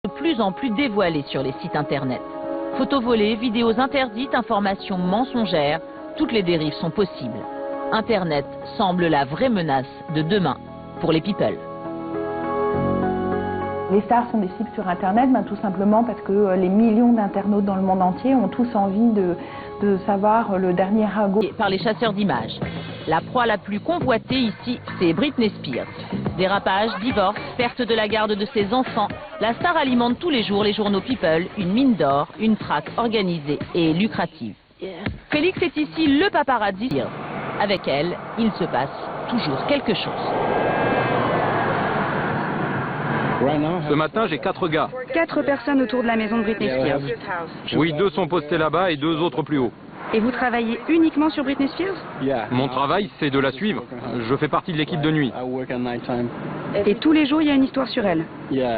de plus en plus dévoilées sur les sites internet. Photos volées, vidéos interdites, informations mensongères, toutes les dérives sont possibles. Internet semble la vraie menace de demain pour les people. Les stars sont des cibles sur Internet, tout simplement parce que les millions d'internautes dans le monde entier ont tous envie de savoir le dernier ragot. Par les chasseurs d'images. La proie la plus convoitée ici, c'est Britney Spears. Dérapage, divorce, perte de la garde de ses enfants, la star alimente tous les jours les journaux People, une mine d'or, une traque organisée et lucrative. Félix est ici le paparazzi. Avec elle, il se passe toujours quelque chose. Ce matin, j'ai 4 gars. 4 personnes autour de la maison de Britney Spears. Oui, 2 sont postés là-bas et 2 autres plus haut. Et vous travaillez uniquement sur Britney Spears? Mon travail, c'est de la suivre. Je fais partie de l'équipe de nuit. Et tous les jours, il y a une histoire sur elle?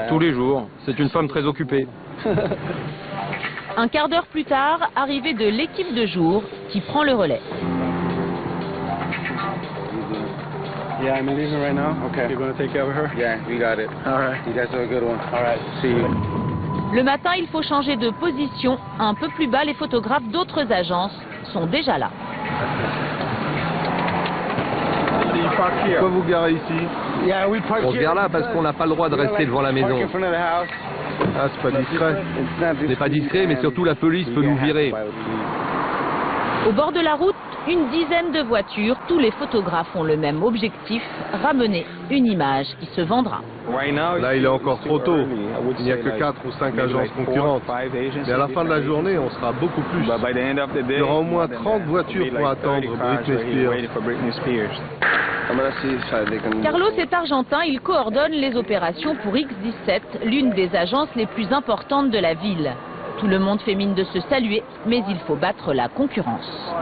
Tous les jours. C'est une femme très occupée. Un quart d'heure plus tard, arrivée de l'équipe de jour qui prend le relais. Yeah, I'm leaving right now. Okay. You're going to take care of her? Yeah, we got it. All right. You guys are a good one. All right. See you. Le matin, il faut changer de position. Un peu plus bas, les photographes d'autres agences sont déjà là. Pourquoi vous garez ici? On se gare là parce qu'on n'a pas le droit de rester devant la maison. Ah, c'est pas discret. Ce n'est pas discret, mais surtout la police peut nous virer. Au bord de la route, une dizaine de voitures. Tous les photographes ont le même objectif, ramener une image qui se vendra. Là, il est encore trop tôt. Il n'y a que 4 ou 5 agences concurrentes. Mais à la fin de la journée, on sera beaucoup plus. Il y aura au moins 30 voitures pour attendre Britney Spears. Carlos est argentin, il coordonne les opérations pour X17, l'une des agences les plus importantes de la ville. Tout le monde fait mine de se saluer, mais il faut battre la concurrence.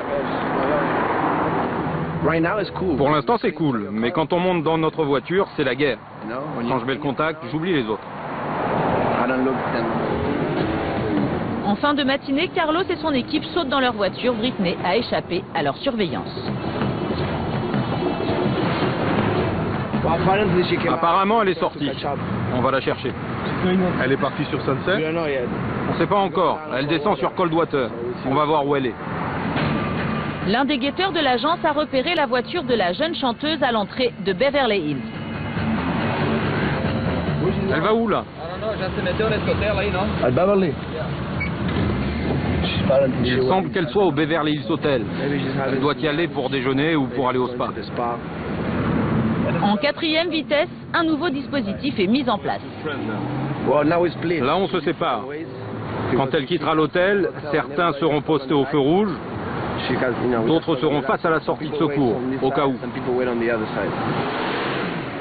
Pour l'instant, c'est cool. Mais quand on monte dans notre voiture, c'est la guerre. Quand je mets le contact, j'oublie les autres. En fin de matinée, Carlos et son équipe sautent dans leur voiture. Britney a échappé à leur surveillance. Apparemment, elle est sortie. On va la chercher. Elle est partie sur Sunset? On ne sait pas encore. Elle descend sur Coldwater. On va voir où elle est. L'un des guetteurs de l'agence a repéré la voiture de la jeune chanteuse à l'entrée de Beverly Hills. Elle va où, là? Il semble qu'elle soit au Beverly Hills Hotel. Elle doit y aller pour déjeuner ou pour aller au spa. En 4e vitesse, un nouveau dispositif est mis en place. Là, on se sépare. Quand elle quittera l'hôtel, certains seront postés au feu rouge, d'autres seront face à la sortie de secours, au cas où.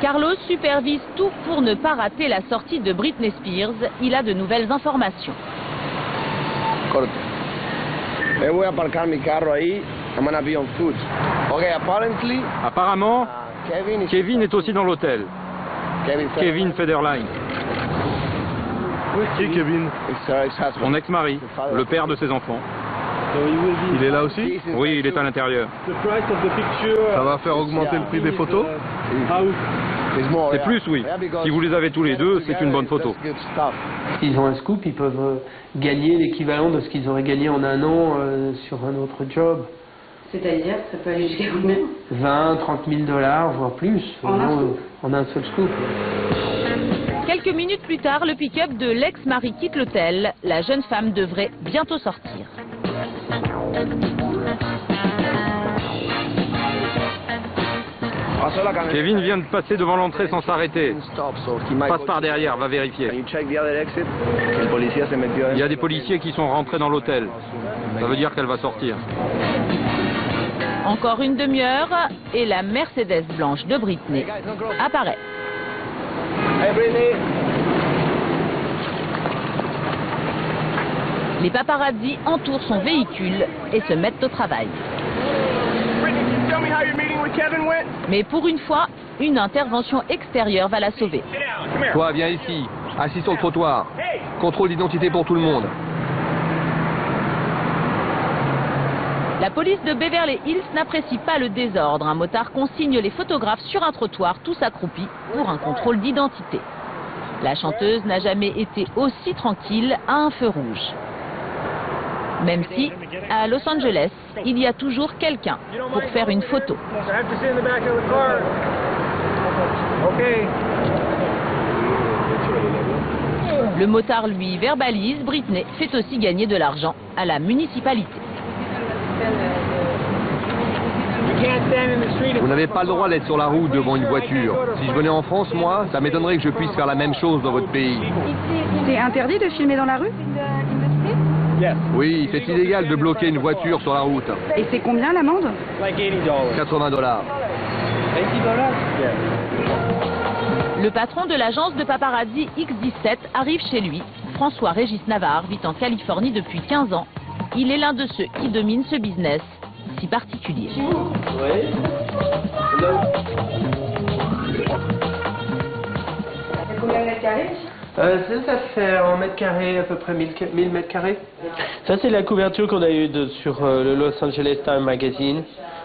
Carlos supervise tout pour ne pas rater la sortie de Britney Spears. Il a de nouvelles informations. Apparemment, Kevin est aussi dans l'hôtel. Kevin Federline. Qui est Kevin? Mon ex-mari, le père de ses enfants. Il est là aussi? Oui, il est à l'intérieur. Ça va faire augmenter le prix des photos? C'est plus, oui. Si vous les avez tous les deux, c'est une bonne photo. S'ils ont un scoop, ils peuvent gagner l'équivalent de ce qu'ils auraient gagné en un an sur un autre job. C'est-à-dire, ça peut aller jusqu'à combien? 20, 30 000 $, voire plus, en un seul scoop. Quelques minutes plus tard, le pick-up de l'ex-mari quitte l'hôtel. La jeune femme devrait bientôt sortir. Kevin vient de passer devant l'entrée sans s'arrêter. Passe par derrière, va vérifier. Il y a des policiers qui sont rentrés dans l'hôtel. Ça veut dire qu'elle va sortir. Encore une demi-heure et la Mercedes blanche de Britney apparaît. Les paparazzis entourent son véhicule et se mettent au travail. Mais pour une fois, une intervention extérieure va la sauver. Toi, viens ici, assis sur le trottoir. Contrôle d'identité pour tout le monde. La police de Beverly Hills n'apprécie pas le désordre. Un motard consigne les photographes sur un trottoir, tous accroupis, pour un contrôle d'identité. La chanteuse n'a jamais été aussi tranquille à un feu rouge. Même si, à Los Angeles, il y a toujours quelqu'un pour faire une photo. Le motard, lui, verbalise, Britney fait aussi gagner de l'argent à la municipalité. Vous n'avez pas le droit d'être sur la route devant une voiture. Si je venais en France, moi, ça m'étonnerait que je puisse faire la même chose dans votre pays. C'est interdit de filmer dans la rue? Oui, c'est illégal de bloquer une voiture sur la route. Et c'est combien l'amende? $80. Le patron de l'agence de paparazzi X17 arrive chez lui. François-Régis Navarre vit en Californie depuis 15 ans. Il est l'un de ceux qui dominent ce business si particulier. Combien de mètres carrés? Ça fait en mètres carrés à peu près 1000 mètres carrés. Ça c'est la couverture qu'on a eue sur le Los Angeles Times Magazine.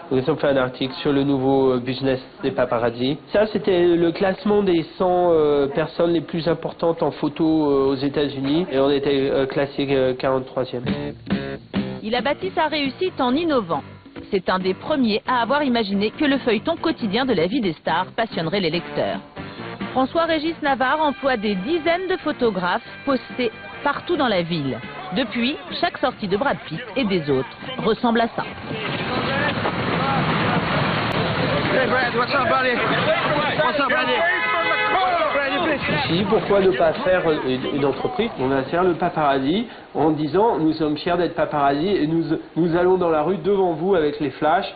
Nous avons fait un article sur le nouveau business des paparazzi. Ça c'était le classement des 100 personnes les plus importantes en photo aux États-Unis et on était classé 43e. Il a bâti sa réussite en innovant. C'est un des premiers à avoir imaginé que le feuilleton quotidien de la vie des stars passionnerait les lecteurs. François-Régis Navarre emploie des dizaines de photographes postés partout dans la ville. Depuis, chaque sortie de Brad Pitt et des autres ressemble à ça. Hey Brad, what's up, buddy? What's up, buddy? Ici, pourquoi ne pas faire une entreprise? On va faire le paparazzi en disant nous sommes fiers d'être paparazzi et nous allons dans la rue devant vous avec les flashs.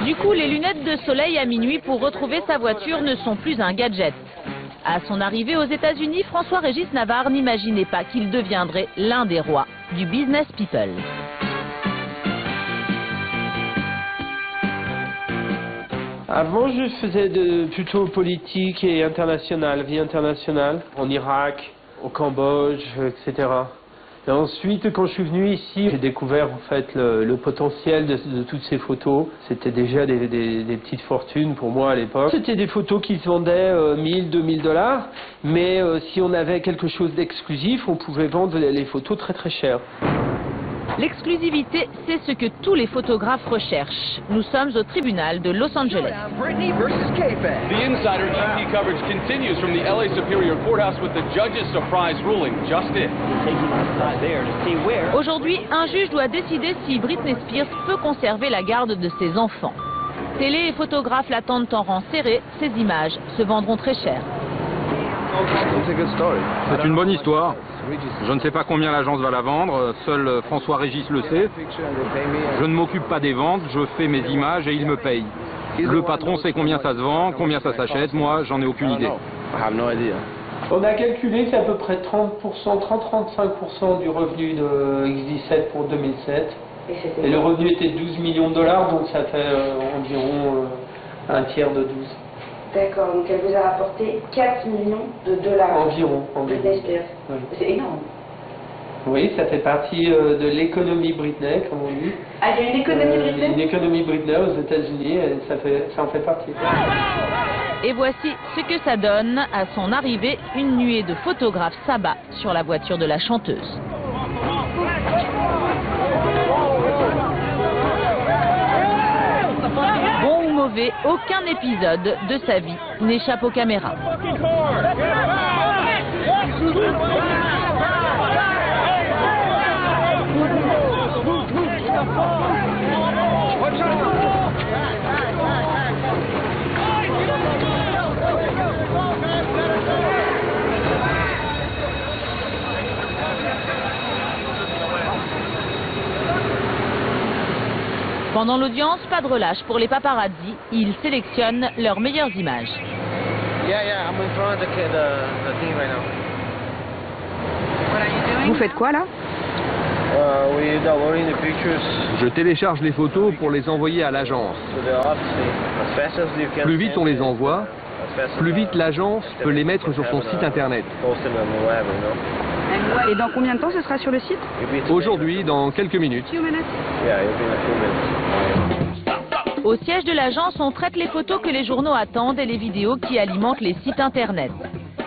Du coup, les lunettes de soleil à minuit pour retrouver sa voiture ne sont plus un gadget. À son arrivée aux États-Unis, François-Régis Navarre n'imaginait pas qu'il deviendrait l'un des rois du business people. Avant, je faisais plutôt politique et international, vie internationale, en Irak, au Cambodge, etc. Et ensuite, quand je suis venu ici, j'ai découvert en fait le potentiel de toutes ces photos. C'était déjà des petites fortunes pour moi à l'époque. C'était des photos qui se vendaient 1000, 2000 $, mais si on avait quelque chose d'exclusif, on pouvait vendre les photos très très cher. L'exclusivité, c'est ce que tous les photographes recherchent. Nous sommes au tribunal de Los Angeles. The insider EP coverage continues from the LA Superior Courthouse with the judge's surprise ruling. Just it. Aujourd'hui, un juge doit décider si Britney Spears peut conserver la garde de ses enfants. Télé et photographes l'attendent en rang serré. Ces images se vendront très cher. C'est une bonne histoire. Je ne sais pas combien l'agence va la vendre, seul François-Régis le sait. Je ne m'occupe pas des ventes, je fais mes images et il me paye. Le patron sait combien ça se vend, combien ça s'achète, moi j'en ai aucune idée. On a calculé que c'est à peu près 30-35% du revenu de X17 pour 2007. Et le revenu était de 12 millions de $, donc ça fait environ un tiers de 12. D'accord, donc elle vous a rapporté 4 millions de $. Environ. Britney Spears. Oui. C'est énorme. Oui, ça fait partie de l'économie Britney, comme on dit. Ah, il y a une économie Britney? Une économie Britney aux États-Unis, et ça en fait partie. Et voici ce que ça donne à son arrivée, une nuée de photographes s'abat sur la voiture de la chanteuse. Bon ou mauvais, aucun épisode de sa vie n'échappe aux caméras. Pendant l'audience, pas de relâche pour les paparazzi. Ils sélectionnent leurs meilleures images. Vous faites quoi là? Je télécharge les photos pour les envoyer à l'agence. Plus vite on les envoie, plus vite l'agence peut les mettre sur son site internet. Et dans combien de temps ce sera sur le site? Aujourd'hui, dans quelques minutes. Au siège de l'agence, on traite les photos que les journaux attendent et les vidéos qui alimentent les sites internet.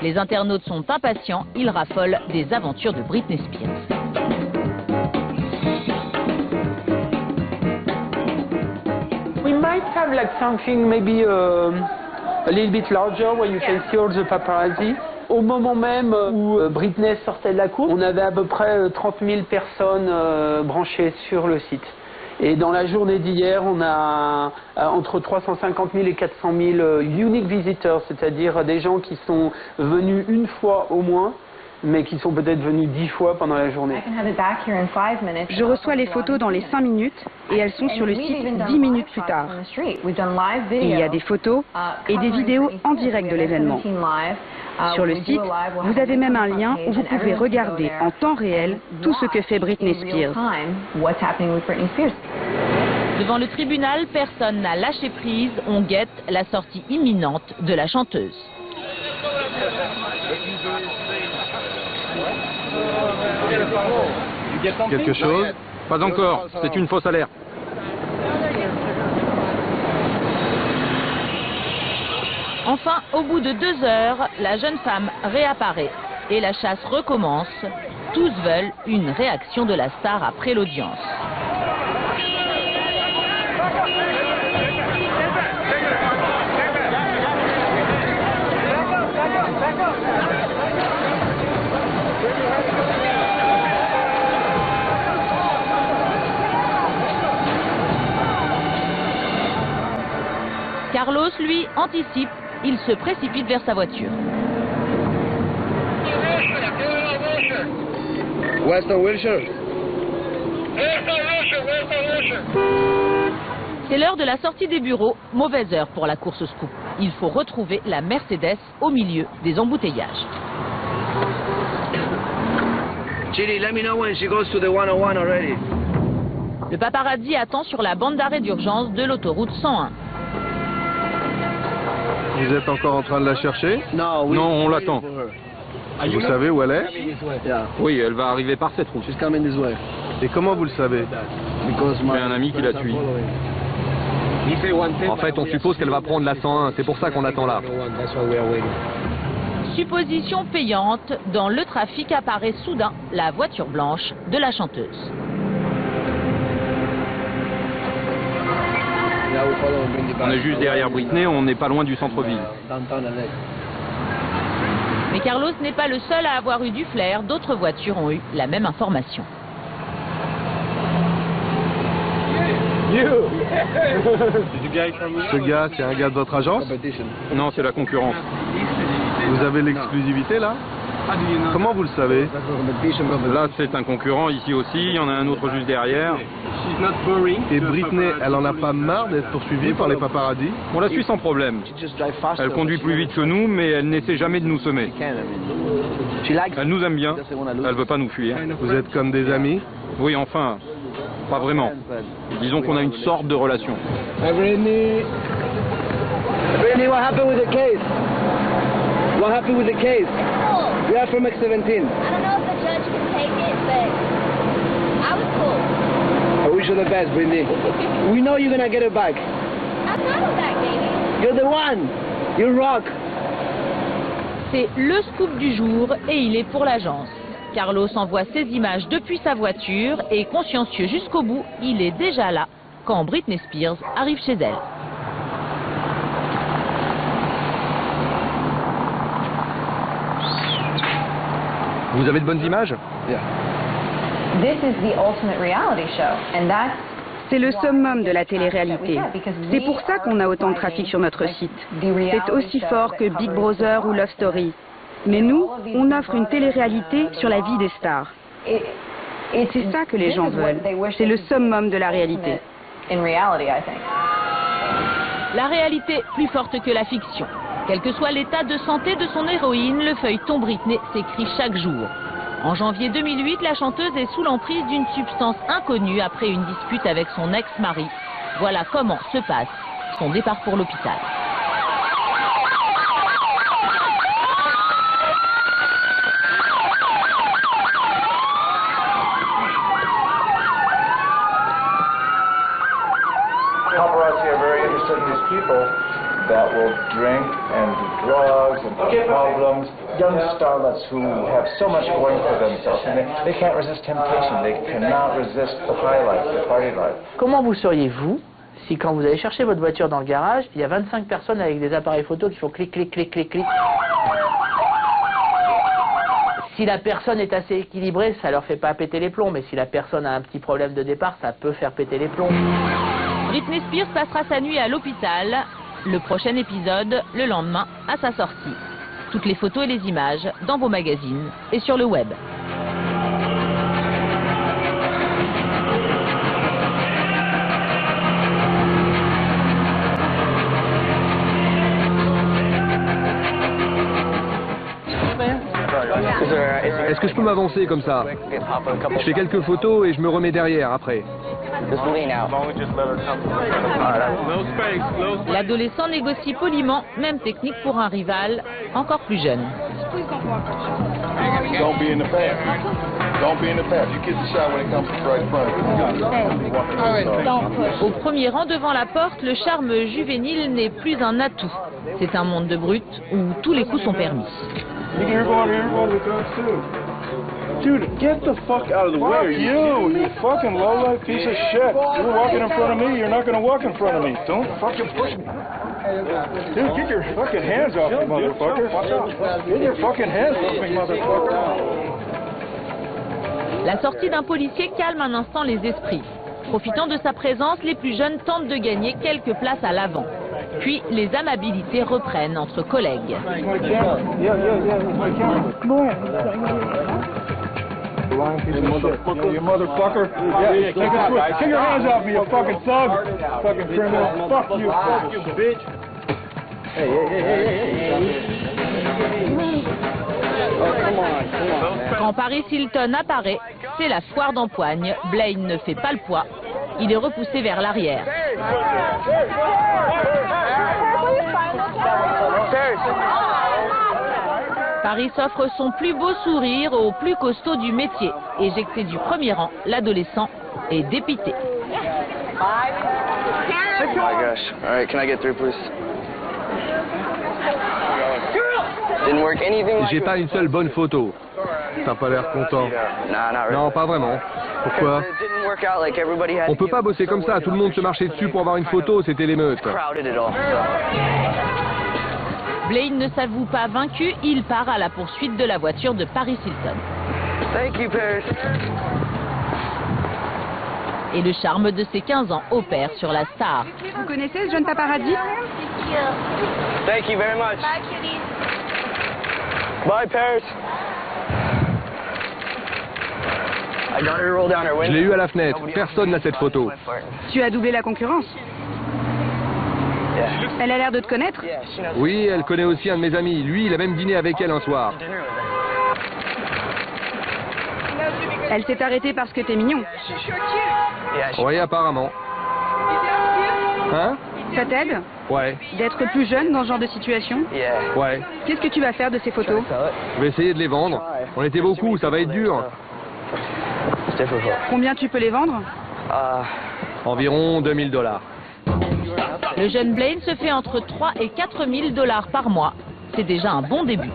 Les internautes sont impatients, ils raffolent des aventures de Britney Spears. We might have like something maybe a little bit larger where you can see all the paparazzi. Au moment même où Britney sortait de la cour, on avait à peu près 30 000 personnes branchées sur le site. Et dans la journée d'hier, on a entre 350 000 et 400 000 unique visitors, c'est-à-dire des gens qui sont venus une fois au moins, mais qui sont peut-être venus 10 fois pendant la journée. Je reçois les photos dans les 5 minutes et elles sont sur le site 10 minutes plus tard. Il y a des photos et des vidéos en direct de l'événement. Sur le site, vous avez même un lien où vous pouvez regarder en temps réel tout ce que fait Britney Spears. Devant le tribunal, personne n'a lâché prise, on guette la sortie imminente de la chanteuse. Quelque chose? Pas encore, c'est une fausse alerte. Enfin, au bout de 2 heures, la jeune femme réapparaît et la chasse recommence. Tous veulent une réaction de la star après l'audience. Carlos, lui, anticipe. Il se précipite vers sa voiture. C'est l'heure de la sortie des bureaux. Mauvaise heure pour la course scoop. Il faut retrouver la Mercedes au milieu des embouteillages. Chili, let me know when she goes to the 101 already. Le paparazzi attend sur la bande d'arrêt d'urgence de l'autoroute 101. Vous êtes encore en train de la chercher? Non, on l'attend. Vous savez où elle est? Oui, elle va arriver par cette route. Et comment vous le savez? J'ai un ami qui la suit. En fait, on suppose qu'elle va prendre la 101, c'est pour ça qu'on attend là. Supposition payante, dans le trafic apparaît soudain la voiture blanche de la chanteuse. On est juste derrière Britney, on n'est pas loin du centre-ville. Mais Carlos n'est pas le seul à avoir eu du flair, d'autres voitures ont eu la même information. Ce gars, c'est un gars de votre agence? Non, c'est la concurrence. Vous avez l'exclusivité là? Comment vous le savez? Là, c'est un concurrent, ici aussi, il y en a un autre juste derrière. Et Britney, elle en a pas marre d'être poursuivie par les paparazzis? On la suit sans problème. Elle conduit plus vite que nous, mais elle n'essaie jamais de nous semer. Elle nous aime bien, elle veut pas nous fuir. Vous êtes comme des amis? Oui, enfin, pas vraiment. Disons qu'on a une sorte de relation. Britney, what happened with the case? What happened with the case? We are from X17. I don't know if the judge can take it, but I was cool. I wish you the best, Britney. We know you're gonna get it back. I'm not a back, baby. You're the one. You rock. C'est le scoop du jour et il est pour l'agence. Carlos envoie ses images depuis sa voiture et consciencieux jusqu'au bout, il est déjà là quand Britney Spears arrive chez elle. Vous avez de bonnes images? C'est le summum de la télé-réalité. C'est pour ça qu'on a autant de trafic sur notre site. C'est aussi fort que Big Brother ou Love Story. Mais nous, on offre une télé-réalité sur la vie des stars. Et c'est ça que les gens veulent. C'est le summum de la réalité. La réalité plus forte que la fiction. Quel que soit l'état de santé de son héroïne, le feuilleton Britney s'écrit chaque jour. En janvier 2008, la chanteuse est sous l'emprise d'une substance inconnue après une dispute avec son ex-mari. Voilà comment se passe son départ pour l'hôpital. Paparazzi are very interested in these people that will drink and do drugs and have problems. young starlets who have so much going for themselves, and they can't resist temptation. They cannot resist the high life, the party life. Comment vous seriez-vous si quand vous allez chercher votre voiture dans le garage, il y a 25 personnes avec des appareils photo qui font clic, clic, clic, clic, clic. Si la personne est assez équilibrée, ça leur fait pas péter les plombs, mais si la personne a un petit problème de départ, ça peut faire péter les plombs. Britney Spears passera sa nuit à l'hôpital. Le prochain épisode, le lendemain, à sa sortie. Toutes les photos et les images dans vos magazines et sur le web. Est-ce que je peux m'avancer comme ça? Je fais quelques photos et je me remets derrière après. L'adolescent négocie poliment, même technique pour un rival encore plus jeune. Don't be in the path. Don't be in the path. You get the shot when it comes right in front of you. Au premier rang devant la porte, le charme juvénile n'est plus un atout. C'est un monde de brutes où tous les coups sont permis. Dude, get the fuck out of the way. You fucking low-life piece of shit. You're walking in front of me, you're not gonna walk in front of me. Don't fucking push me. Dude, get your fucking hands off me, motherfucker. Get your fucking hands off me, motherfucker. La sortie d'un policier calme un instant les esprits. Profitant de sa présence, les plus jeunes tentent de gagner quelques places à l'avant. Puis les amabilités reprennent entre collègues. You motherfucker. Yeah, take a switch. Take your hands off me, you fucking thug. Fucking criminal. Fuck you, bitch. Hey. Oh, come on. Quand Paris Hilton apparaît, c'est la foire d'empoigne. Blaine ne fait pas le poids. Il est repoussé vers l'arrière. Paris offre son plus beau sourire au plus costaud du métier. Éjecté du premier rang, l'adolescent est dépité. Oh my gosh. All right, can I get through, please? Didn't work anything. J'ai pas une seule bonne photo. T'as pas l'air content. Non, pas vraiment. Pourquoi? On peut pas bosser comme ça, tout le monde se marchait dessus pour avoir une photo, c'était l'émeute. Blaine ne s'avoue pas vaincu, il part à la poursuite de la voiture de Paris Hilton. Thank you, Paris. Et le charme de ses 15 ans opère sur la star. Vous connaissez ce jeune paparazzi? Thank you very much. Bye, cuties. Bye, Paris. I got her to roll down her Je window. l'ai eu à la fenêtre, personne n'a cette photo. Tu as doublé la concurrence? Elle a l'air de te connaître? Oui, elle connaît aussi un de mes amis. Lui, il a même dîné avec elle un soir. Elle s'est arrêtée parce que t'es mignon. Oui, apparemment. Hein? Ça t'aide? Ouais. D'être plus jeune dans ce genre de situation? Ouais. Qu'est-ce que tu vas faire de ces photos? Je vais essayer de les vendre. On était beaucoup, ça va être dur. Combien tu peux les vendre? Environ 2000 $. Le jeune Blaine se fait entre 3 et 4 000 $ par mois. C'est déjà un bon début.